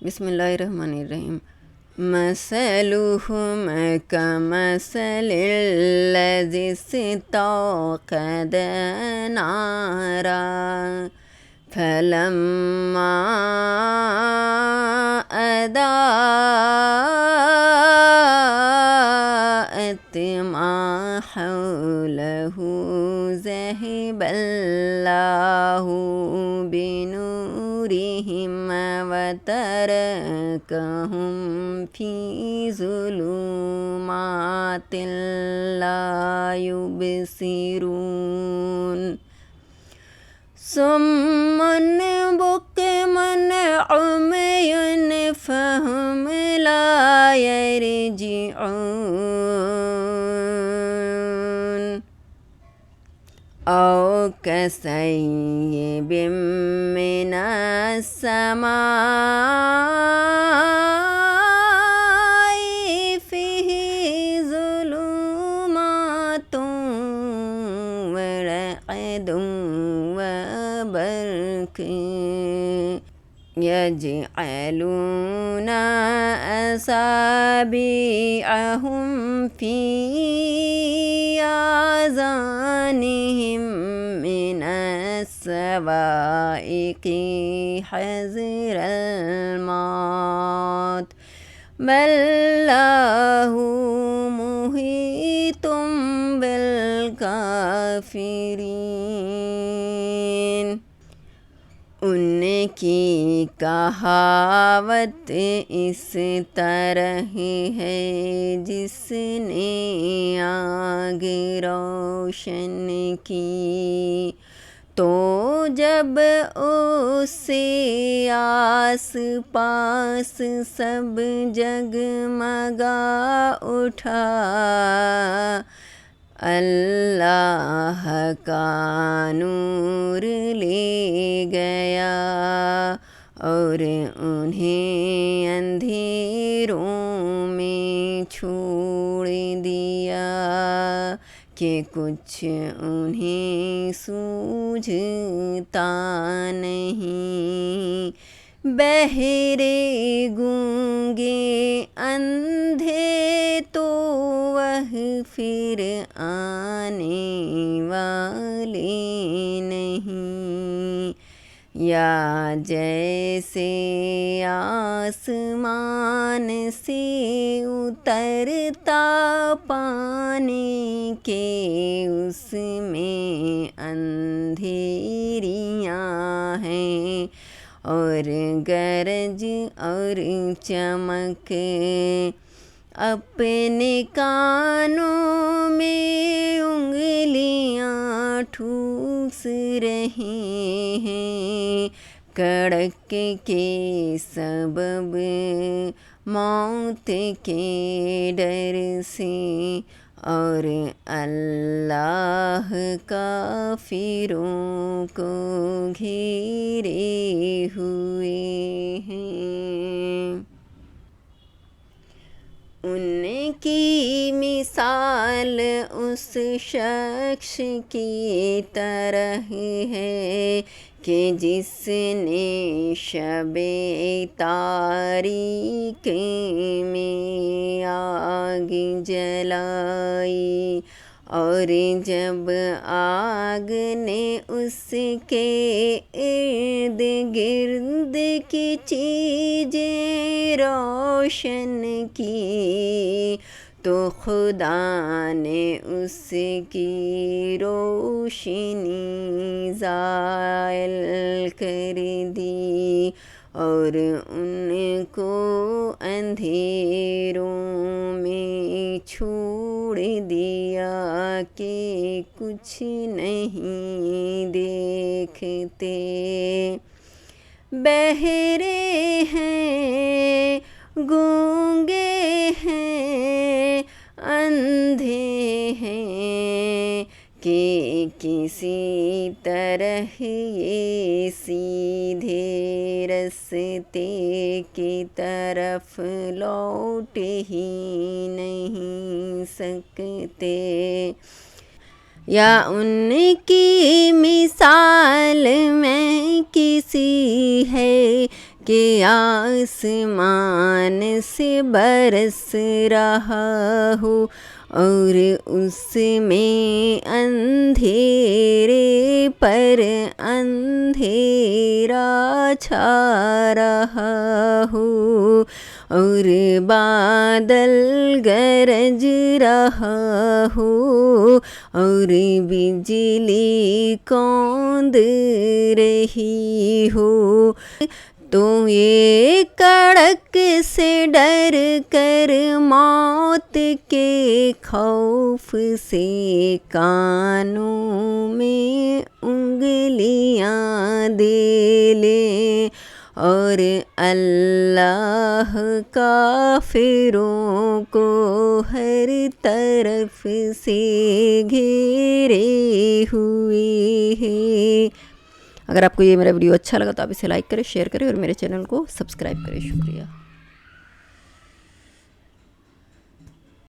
بسم اللہ الرحمن الرحیم۔ مثلهم كمثل الذي استوقد نارا فلما أضاءت ما حوله ذهب الله بنورهم وتركهم في ظلمات لا يبصرون صم بكم عمي فهم لا يرجعون أو كصيب من السماء فيه ظلمات ورعد وبرق يجعلون أصابعهم في آذانهم من الصواعق حذر الموت بل الله محيط بالكافرين۔ ان کی کہاوت اس طرح ہے جس نے آگ روشن کی تو جب اس سے آس پاس سب جگمگا اٹھا اللہ کا نور لے گیا اور انہیں اندھیروں میں چھوڑ دیا کہ کچھ انہیں سوجھتا نہیں۔ بہرے گونگے اندھے تو وہ پھر آنے والے نہیں، یا جیسے آسمان سے اترتا پانی کہ اس میں اندھیریاں ہیں اور گرج اور چمک اپنے کانوں میں انگلیاں ٹھوس رہے ہیں کڑک کے سبب موت کے ڈر سے، اور اللہ کافروں کو گھیرے ہوئے ہیں۔ ان کی مثال اس شخص کی طرح ہے کہ جس نے شب تاریک میں آگ جلائی اور جب آگ نے اس کے ارد گرد کی چیزیں روشن کی تو خدا نے اس کی روشنی زائل کر دی اور ان کو اندھیروں میں چھوڑ دیا کہ کچھ نہیں دیکھتے۔ بہرے ہیں، گونگے ہیں، اندھے ہیں کہ کسی طرح یہ سیدھے راستے کی طرف لوٹ ہی نہیں سکتے۔ یا ان کی مثال میں کسی ہے کہ آسمان سے برس رہا ہوں اور اس میں اندھیرے پر اندھیرا چھا رہا ہوں اور بادل گرج رہا ہوں اور بجلی کوند رہی ہوں تو یہ کڑک سے ڈر کر موت کے خوف سے کانوں میں انگلیاں دے لے اور اللہ کافروں کو ہر طرف سے گھیرے ہوئے ہے۔ اگر آپ کو یہ میرا ویڈیو اچھا لگا تو آپ اسے لائک کریں، شیئر کریں اور میرے چینل کو سبسکرائب کریں۔ شکریہ۔